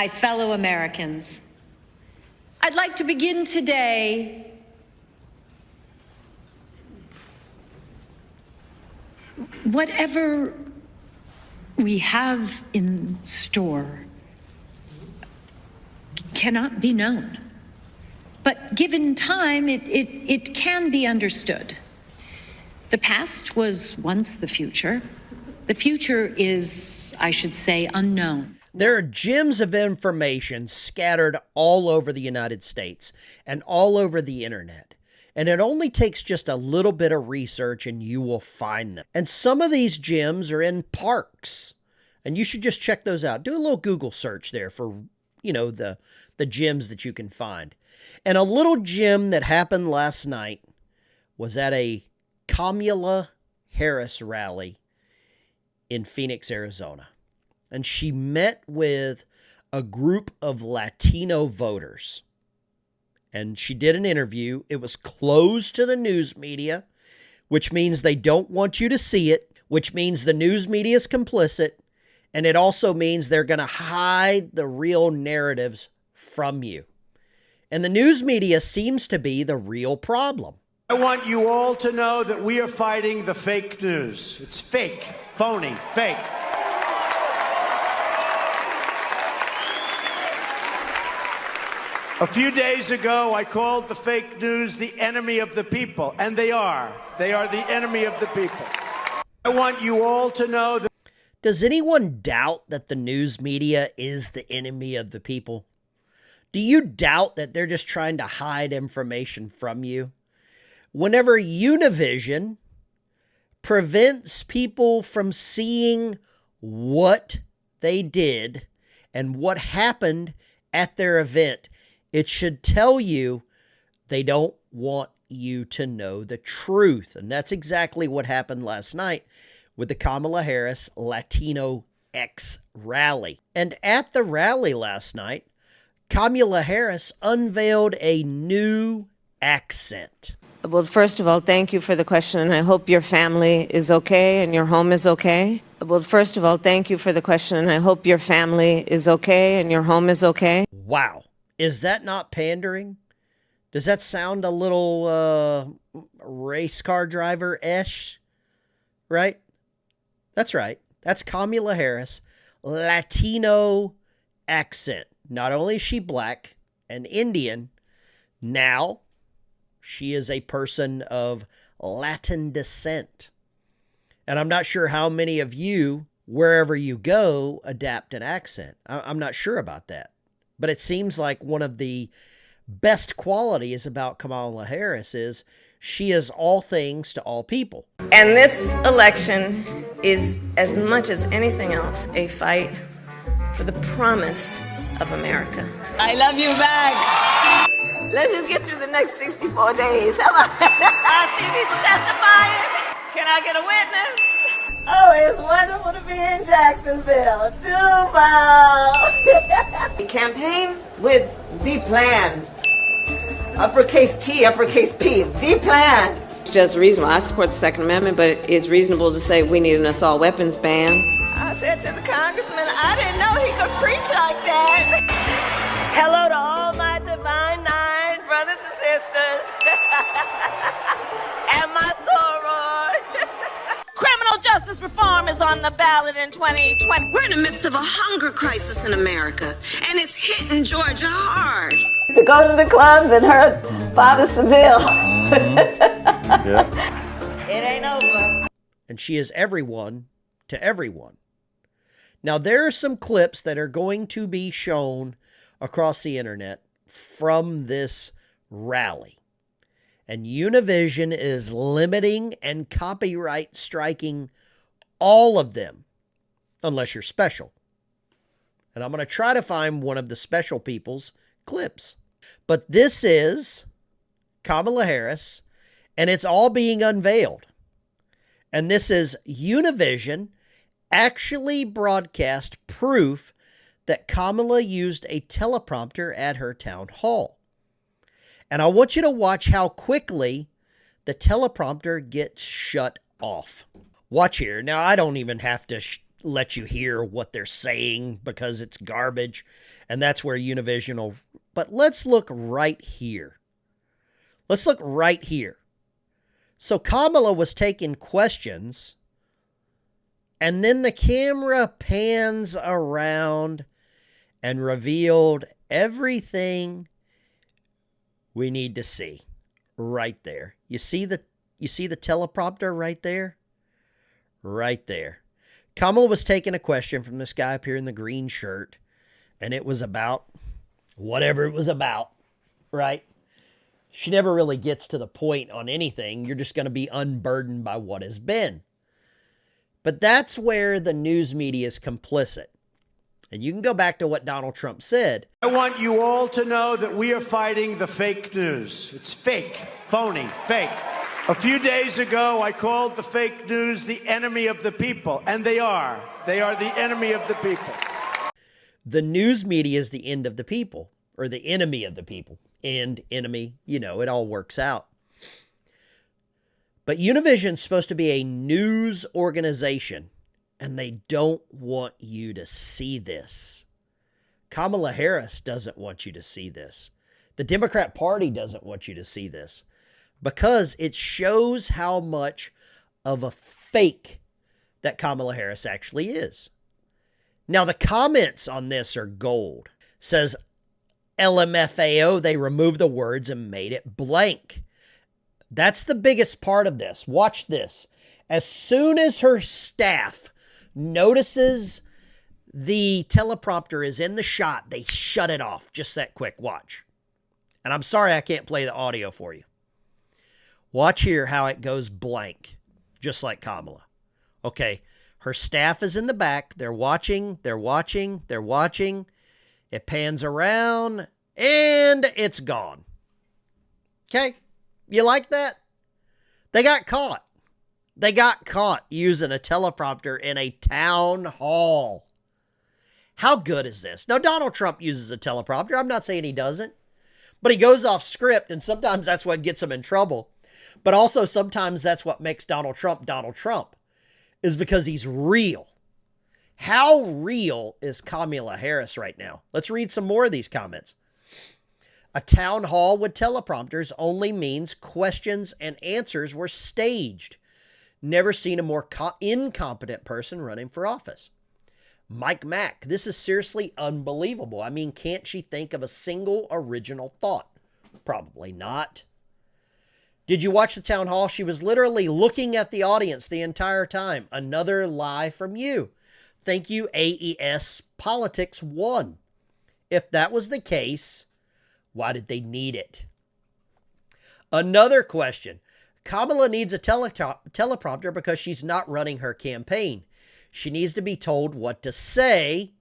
My fellow Americans, I'd like to begin today whatever we have in store cannot be known. But given time, it can be understood. The past was once the future. The future is, I should say, unknown. There are gems of information scattered all over the United States and all over the internet. And it only takes just a little bit of research and you will find them. And some of these gems are in parks. And you should just check those out. Do a little Google search there for, the gems that you can find. And a little gem that happened last night was at a Kamala Harris rally in Phoenix, Arizona. And she met with a group of Latino voters. And she did an interview. It was closed to the news media, which means they don't want you to see it, which means the news media is complicit. And it also means they're going to hide the real narratives from you. And the news media seems to be the real problem. I want you all to know that we are fighting the fake news. It's fake, phony, fake. A few days ago, I called the fake news the enemy of the people, and they are. They are the enemy of the people. I want you all to know that. Does anyone doubt that the news media is the enemy of the people? Do you doubt that they're just trying to hide information from you? Whenever Univision prevents people from seeing what they did and what happened at their event, it should tell you they don't want you to know the truth. And that's exactly what happened last night with the Kamala Harris Latino X rally. And at the rally last night, Kamala Harris unveiled a new accent. Well, first of all, thank you for the question, and I hope your family is okay and your home is okay. Well, first of all, thank you for the question, and I hope your family is okay and your home is okay. Wow. Is that not pandering? Does that sound a little race car driver-ish? Right? That's right. That's Kamala Harris, Latino accent. Not only is she black and Indian, now she is a person of Latin descent. And I'm not sure how many of you, wherever you go, adapt an accent. I'm not sure about that. But it seems like one of the best qualities about Kamala Harris is she is all things to all people. And this election is, as much as anything else, a fight for the promise of America. I love you back. Let's just get through the next 64 days. How about I see people testifying. Can I get a witness? Oh, it's wonderful to be in Jacksonville. Duval. Campaign with the plan. Uppercase T, uppercase P. The plan. Just reasonable. I support the Second Amendment, but it's reasonable to say we need an assault weapons ban. I said to the congressman, I didn't know he could preach like that. Hello to all my divine nine brothers and sisters. And my sorors. Criminal justice reform is on the ballot in 2020. We're in the midst of a hunger crisis in America, and it's hitting Georgia hard. To go to the clubs and hurt Father Seville. Yeah. It ain't over. And she is everyone to everyone. Now, there are some clips that are going to be shown across the internet from this rally. And Univision is limiting and copyright striking all of them, unless you're special. And I'm going to try to find one of the special people's clips. But this is Kamala Harris, and it's all being unveiled. And this is Univision actually broadcast proof that Kamala used a teleprompter at her town hall. And I want you to watch how quickly the teleprompter gets shut off. Watch here. Now, I don't even have to let you hear what they're saying because it's garbage. And that's where Univision will. But let's look right here. Let's look right here. So Kamala was taking questions, and then the camera pans around and revealed everything we need to see right there. You see the teleprompter right there? Right there. Kamala was taking a question from this guy up here in the green shirt, and it was about whatever it was about, right? She never really gets to the point on anything. You're just going to be unburdened by what has been. But that's where the news media is complicit. And you can go back to what Donald Trump said. I want you all to know that we are fighting the fake news. It's fake, phony, fake. A few days ago, I called the fake news the enemy of the people, and they are. They are the enemy of the people. The news media is the end of the people, or the enemy of the people. And enemy, it all works out. But Univision's supposed to be a news organization, and they don't want you to see this. Kamala Harris doesn't want you to see this. The Democrat Party doesn't want you to see this because it shows how much of a fake that Kamala Harris actually is. Now, the comments on this are gold. Says, LMFAO, they removed the words and made it blank. That's the biggest part of this. Watch this. As soon as her staff notices the teleprompter is in the shot, they shut it off just that quick. Watch. And I'm sorry I can't play the audio for you. Watch here how it goes blank, just like Kamala. Okay, her staff is in the back. They're watching. It pans around, and it's gone. Okay? You like that? They got caught. They got caught using a teleprompter in a town hall. How good is this? Now, Donald Trump uses a teleprompter. I'm not saying he doesn't. But he goes off script, and sometimes that's what gets him in trouble. But also sometimes that's what makes Donald Trump, is because he's real. How real is Kamala Harris right now? Let's read some more of these comments. A town hall with teleprompters only means questions and answers were staged. Never seen a more incompetent person running for office. Mike Mack, this is seriously unbelievable. I mean, can't she think of a single original thought? Probably not. Did you watch the town hall? She was literally looking at the audience the entire time. Another lie from you. Thank you, AES Politics 1. If that was the case, why did they need it? Another question. Kamala needs a teleprompter because she's not running her campaign. She needs to be told what to say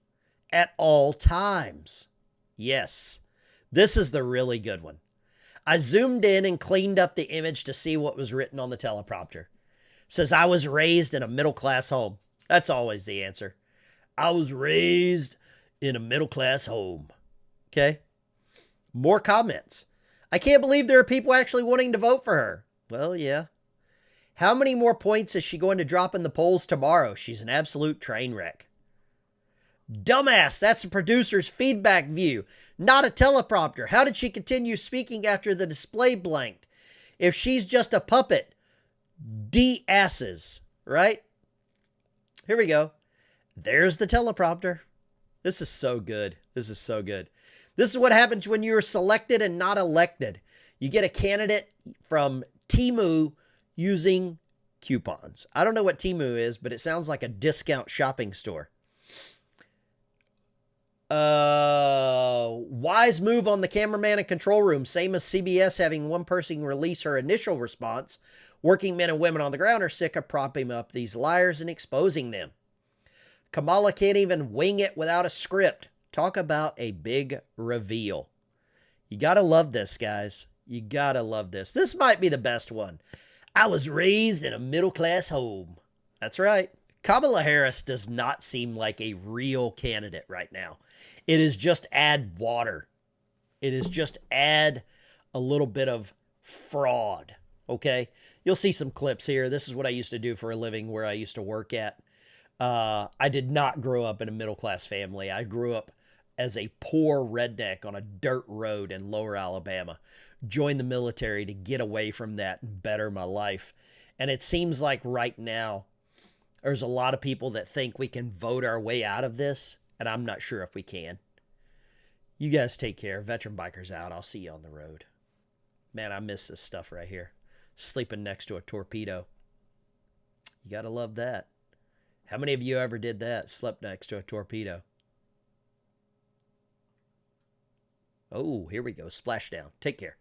at all times. Yes, this is the really good one. I zoomed in and cleaned up the image to see what was written on the teleprompter. It says, I was raised in a middle-class home. That's always the answer. I was raised in a middle-class home. Okay? More comments. I can't believe there are people actually wanting to vote for her. Well, yeah. How many more points is she going to drop in the polls tomorrow? She's an absolute train wreck. Dumbass, that's a producer's feedback view, not a teleprompter. How did she continue speaking after the display blanked? If she's just a puppet, D-asses, right? Here we go. There's the teleprompter. This is so good. This is so good. This is what happens when you're selected and not elected. You get a candidate from Temu using coupons. I don't know what Temu is, but it sounds like a discount shopping store. Wise move on the cameraman and control room. Same as CBS having one person release her initial response. Working men and women on the ground are sick of propping up these liars and exposing them. Kamala can't even wing it without a script. Talk about a big reveal. You gotta love this, guys. You gotta love this. This might be the best one. I was raised in a middle-class home. That's right. Kamala Harris does not seem like a real candidate right now. It is just add water. It is just add a little bit of fraud, okay? You'll see some clips here. This is what I used to do for a living where I used to work at. I did not grow up in a middle-class family. I grew up as a poor redneck on a dirt road in lower Alabama. Joined the military to get away from that and better my life. And it seems like right now, there's a lot of people that think we can vote our way out of this, and I'm not sure if we can. You guys take care. Veteran Bikers out. I'll see you on the road. Man, I miss this stuff right here. Sleeping next to a torpedo. You gotta love that. How many of you ever did that? Slept next to a torpedo? Oh, here we go. Splashdown. Take care.